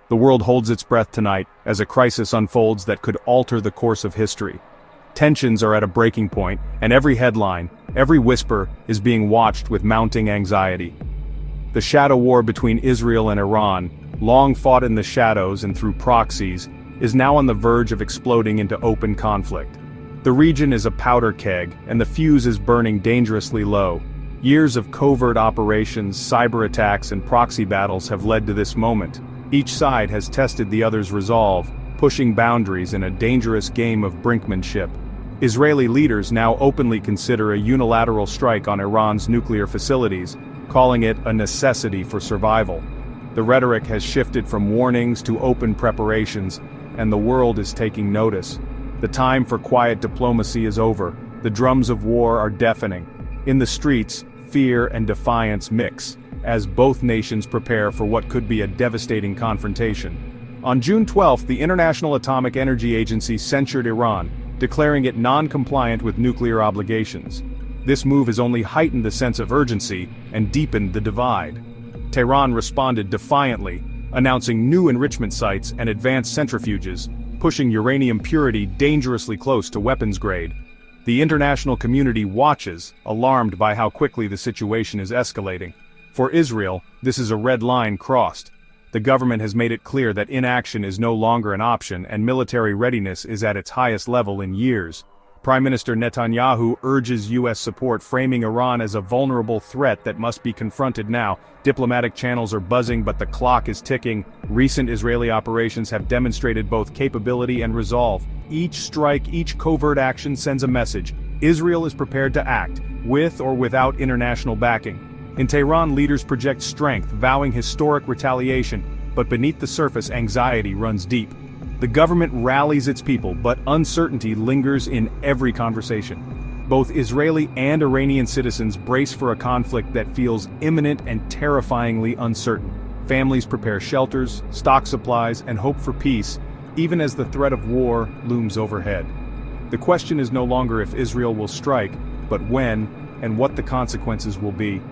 The world holds its breath tonight as a crisis unfolds that could alter the course of history. Tensions are at a breaking point, and every headline, every whisper, is being watched with mounting anxiety. The shadow war between Israel and Iran, long fought in the shadows and through proxies, is now on the verge of exploding into open conflict. The region is a powder keg, and the fuse is burning dangerously low. Years of covert operations, cyber attacks, and proxy battles have led to this moment. Each side has tested the other's resolve, pushing boundaries in a dangerous game of brinkmanship. Israeli leaders now openly consider a unilateral strike on Iran's nuclear facilities, calling it a necessity for survival. The rhetoric has shifted from warnings to open preparations, and the world is taking notice. The time for quiet diplomacy is over. The drums of war are deafening. In the streets, fear and defiance mix, as both nations prepare for what could be a devastating confrontation. On June 12, the International Atomic Energy Agency censured Iran, declaring it non-compliant with nuclear obligations. This move has only heightened the sense of urgency and deepened the divide. Tehran responded defiantly, announcing new enrichment sites and advanced centrifuges, pushing uranium purity dangerously close to weapons grade. The international community watches, alarmed by how quickly the situation is escalating. For Israel, this is a red line crossed. The government has made it clear that inaction is no longer an option and military readiness is at its highest level in years. Prime Minister Netanyahu urges U.S. support, framing Iran as a vulnerable threat that must be confronted now. Diplomatic channels are buzzing, but the clock is ticking. Recent Israeli operations have demonstrated both capability and resolve. Each strike, each covert action sends a message. Israel is prepared to act, with or without international backing. In Tehran, leaders project strength, vowing historic retaliation, but beneath the surface, anxiety runs deep. The government rallies its people, but uncertainty lingers in every conversation. Both Israeli and Iranian citizens brace for a conflict that feels imminent and terrifyingly uncertain. Families prepare shelters, stock supplies, and hope for peace, even as the threat of war looms overhead. The question is no longer if Israel will strike, but when, and what the consequences will be.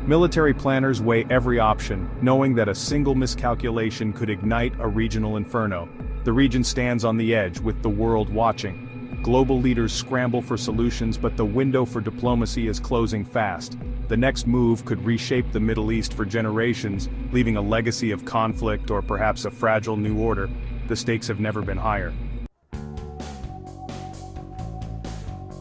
Military planners weigh every option, knowing that a single miscalculation could ignite a regional inferno. The region stands on the edge, with the world watching. Global leaders scramble for solutions, but the window for diplomacy is closing fast. The next move could reshape the Middle East for generations, leaving a legacy of conflict or perhaps a fragile new order. The stakes have never been higher.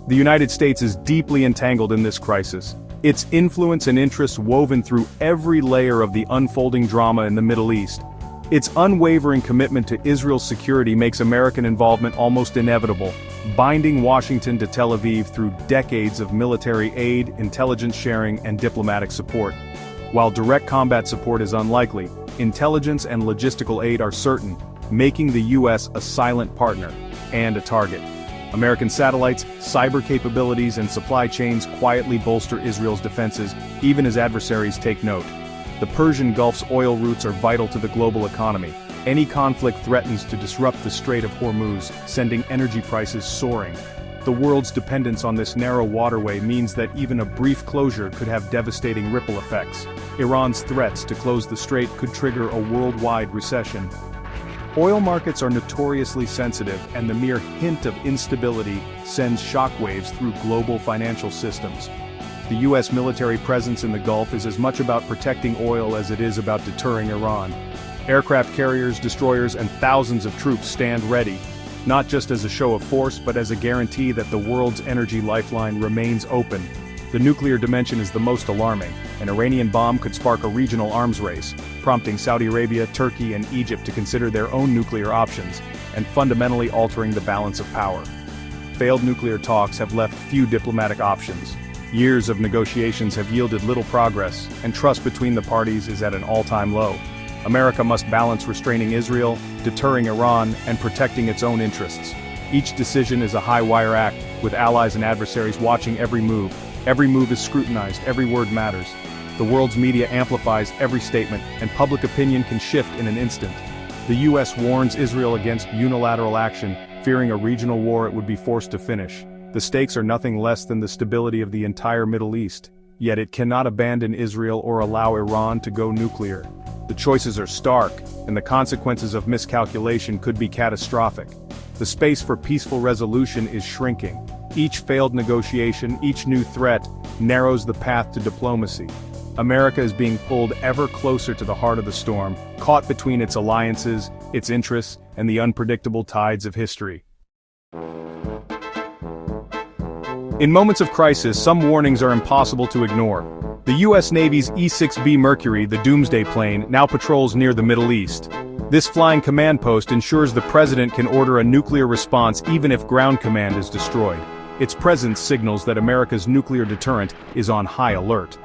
The United States is deeply entangled in this crisis. Its influence and interests woven through every layer of the unfolding drama in the Middle East. Its unwavering commitment to Israel's security makes American involvement almost inevitable, binding Washington to Tel Aviv through decades of military aid, intelligence sharing, and diplomatic support. While direct combat support is unlikely, intelligence and logistical aid are certain, making the U.S. a silent partner and a target. American satellites, cyber capabilities, and supply chains quietly bolster Israel's defenses, even as adversaries take note. The Persian Gulf's oil routes are vital to the global economy. Any conflict threatens to disrupt the Strait of Hormuz, sending energy prices soaring. The world's dependence on this narrow waterway means that even a brief closure could have devastating ripple effects. Iran's threats to close the strait could trigger a worldwide recession. Oil markets are notoriously sensitive, and the mere hint of instability sends shockwaves through global financial systems. The U.S. military presence in the Gulf is as much about protecting oil as it is about deterring Iran. Aircraft carriers, destroyers, and thousands of troops stand ready, not just as a show of force but as a guarantee that the world's energy lifeline remains open. The nuclear dimension is the most alarming. An Iranian bomb could spark a regional arms race, prompting Saudi Arabia, Turkey, and Egypt to consider their own nuclear options, and fundamentally altering the balance of power. Failed nuclear talks have left few diplomatic options. Years of negotiations have yielded little progress, and trust between the parties is at an all-time low. America must balance restraining Israel, deterring Iran, and protecting its own interests. Each decision is a high-wire act, with allies and adversaries watching every move. Every move is scrutinized, every word matters. The world's media amplifies every statement, and public opinion can shift in an instant. The U.S. warns Israel against unilateral action, fearing a regional war it would be forced to finish. The stakes are nothing less than the stability of the entire Middle East, yet it cannot abandon Israel or allow Iran to go nuclear. The choices are stark, and the consequences of miscalculation could be catastrophic. The space for peaceful resolution is shrinking. Each failed negotiation, each new threat, narrows the path to diplomacy. America is being pulled ever closer to the heart of the storm, caught between its alliances, its interests, and the unpredictable tides of history. In moments of crisis, some warnings are impossible to ignore. The U.S. Navy's E-6B Mercury, the Doomsday Plane, now patrols near the Middle East. This flying command post ensures the president can order a nuclear response even if ground command is destroyed. Its presence signals that America's nuclear deterrent is on high alert.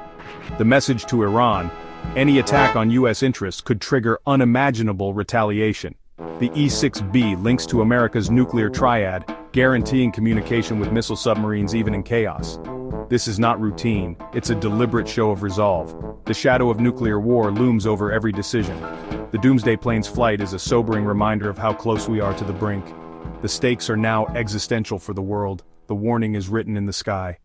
The message to Iran: any attack on U.S. interests could trigger unimaginable retaliation. The E-6B links to America's nuclear triad, guaranteeing communication with missile submarines even in chaos. This is not routine, it's a deliberate show of resolve. The shadow of nuclear war looms over every decision. The Doomsday Plane's flight is a sobering reminder of how close we are to the brink. The stakes are now existential for the world. The warning is written in the sky.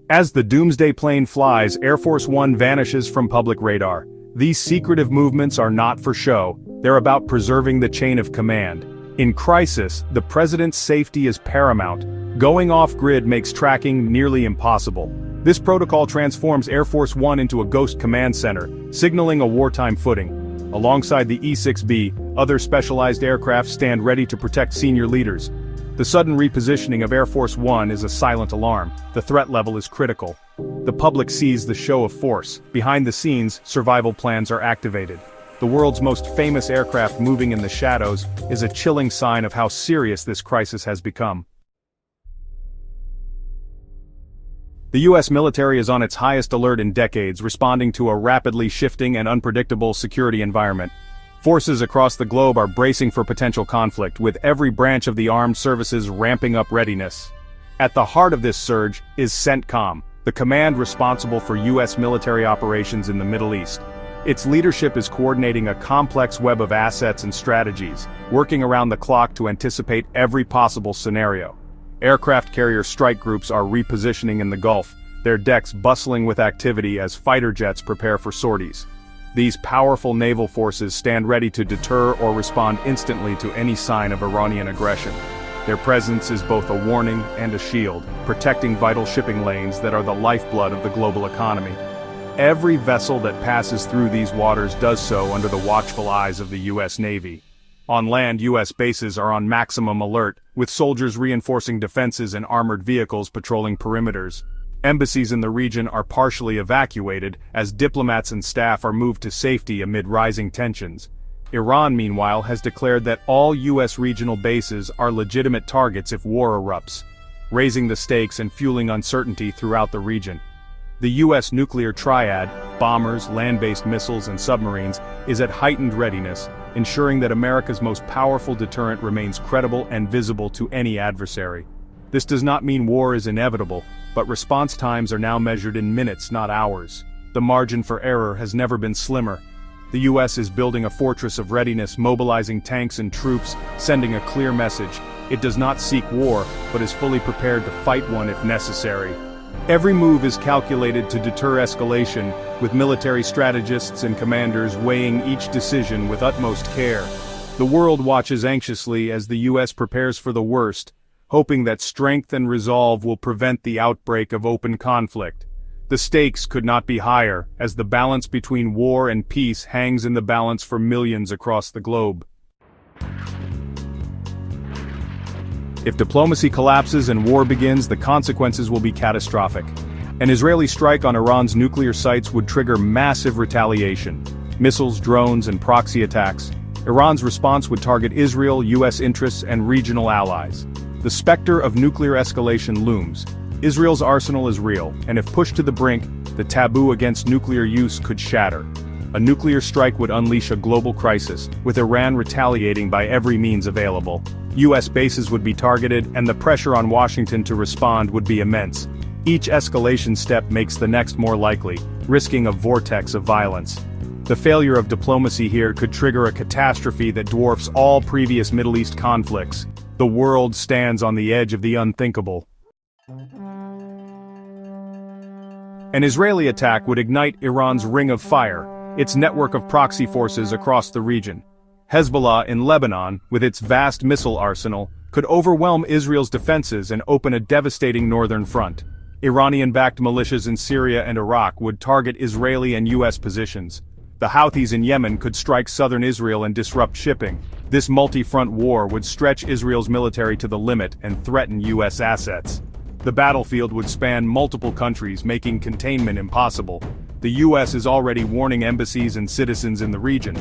As the Doomsday Plane flies, Air Force One vanishes from public radar. These secretive movements are not for show, they're about preserving the chain of command. In crisis, the president's safety is paramount. Going off-grid makes tracking nearly impossible. This protocol transforms Air Force One into a ghost command center, signaling a wartime footing. Alongside the E-6B, other specialized aircraft stand ready to protect senior leaders. The sudden repositioning of Air Force One is a silent alarm. The threat level is critical. The public sees the show of force. Behind the scenes, survival plans are activated. The world's most famous aircraft moving in the shadows is a chilling sign of how serious this crisis has become. The U.S. military is on its highest alert in decades, responding to a rapidly shifting and unpredictable security environment. Forces across the globe are bracing for potential conflict, with every branch of the armed services ramping up readiness. At the heart of this surge is CENTCOM, the command responsible for U.S. military operations in the Middle East. Its leadership is coordinating a complex web of assets and strategies, working around the clock to anticipate every possible scenario. Aircraft carrier strike groups are repositioning in the Gulf, their decks bustling with activity as fighter jets prepare for sorties. These powerful naval forces stand ready to deter or respond instantly to any sign of Iranian aggression. Their presence is both a warning and a shield, protecting vital shipping lanes that are the lifeblood of the global economy. Every vessel that passes through these waters does so under the watchful eyes of the U.S. Navy. On land, U.S. bases are on maximum alert, with soldiers reinforcing defenses and armored vehicles patrolling perimeters. Embassies in the region are partially evacuated, as diplomats and staff are moved to safety amid rising tensions. Iran, meanwhile, has declared that all U.S. regional bases are legitimate targets if war erupts, raising the stakes and fueling uncertainty throughout the region. The U.S. nuclear triad, bombers, land-based missiles, and submarines, is at heightened readiness, ensuring that America's most powerful deterrent remains credible and visible to any adversary. This does not mean war is inevitable, but response times are now measured in minutes, not hours. The margin for error has never been slimmer. The U.S. is building a fortress of readiness, mobilizing tanks and troops, sending a clear message. It does not seek war, but is fully prepared to fight one if necessary. Every move is calculated to deter escalation, with military strategists and commanders weighing each decision with utmost care. The world watches anxiously as the U.S. prepares for the worst, hoping that strength and resolve will prevent the outbreak of open conflict. The stakes could not be higher, as the balance between war and peace hangs in the balance for millions across the globe. If diplomacy collapses and war begins, the consequences will be catastrophic. An Israeli strike on Iran's nuclear sites would trigger massive retaliation. Missiles, drones, and proxy attacks. Iran's response would target Israel, U.S. interests, and regional allies. The specter of nuclear escalation looms. Israel's arsenal is real, and if pushed to the brink, the taboo against nuclear use could shatter. A nuclear strike would unleash a global crisis, with Iran retaliating by every means available. U.S. bases would be targeted, and the pressure on Washington to respond would be immense. Each escalation step makes the next more likely, risking a vortex of violence. The failure of diplomacy here could trigger a catastrophe that dwarfs all previous Middle East conflicts. The world stands on the edge of the unthinkable. An Israeli attack would ignite Iran's ring of fire, its network of proxy forces across the region. Hezbollah in Lebanon, with its vast missile arsenal, could overwhelm Israel's defenses and open a devastating northern front. Iranian-backed militias in Syria and Iraq would target Israeli and U.S. positions. The Houthis in Yemen could strike southern Israel and disrupt shipping. This multi-front war would stretch Israel's military to the limit and threaten U.S. assets. The battlefield would span multiple countries, making containment impossible. The U.S. is already warning embassies and citizens in the region.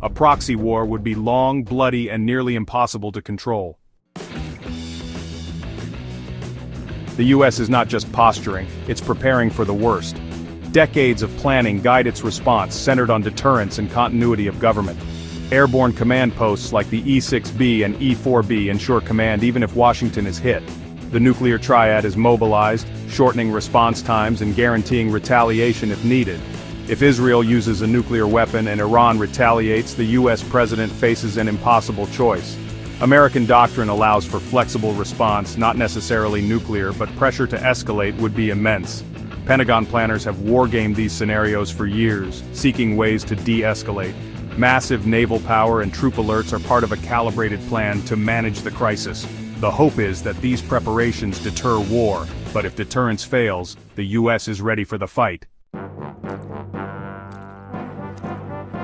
A proxy war would be long, bloody, and nearly impossible to control. The U.S. is not just posturing, it's preparing for the worst. Decades of planning guide its response, centered on deterrence and continuity of government. Airborne command posts like the E-6B and E-4B ensure command even if Washington is hit. The nuclear triad is mobilized, shortening response times and guaranteeing retaliation if needed. If Israel uses a nuclear weapon and Iran retaliates, the U.S. president faces an impossible choice. American doctrine allows for flexible response, not necessarily nuclear, but pressure to escalate would be immense. Pentagon planners have wargamed these scenarios for years, seeking ways to de-escalate. Massive naval power and troop alerts are part of a calibrated plan to manage the crisis. The hope is that these preparations deter war, but if deterrence fails, the U.S. is ready for the fight.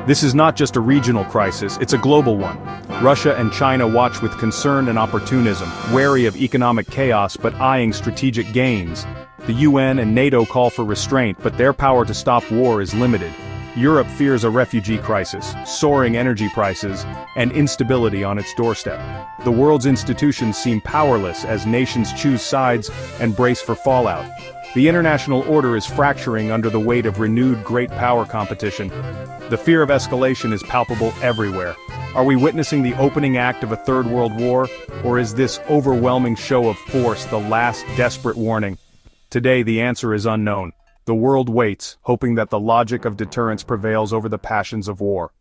This is not just a regional crisis, it's a global one. Russia and China watch with concern and opportunism, wary of economic chaos but eyeing strategic gains. The UN and NATO call for restraint, but their power to stop war is limited. Europe fears a refugee crisis, soaring energy prices, and instability on its doorstep. The world's institutions seem powerless as nations choose sides and brace for fallout. The international order is fracturing under the weight of renewed great power competition. The fear of escalation is palpable everywhere. Are we witnessing the opening act of a third world war, or is this overwhelming show of force the last desperate warning? Today the answer is unknown. The world waits, hoping that the logic of deterrence prevails over the passions of war.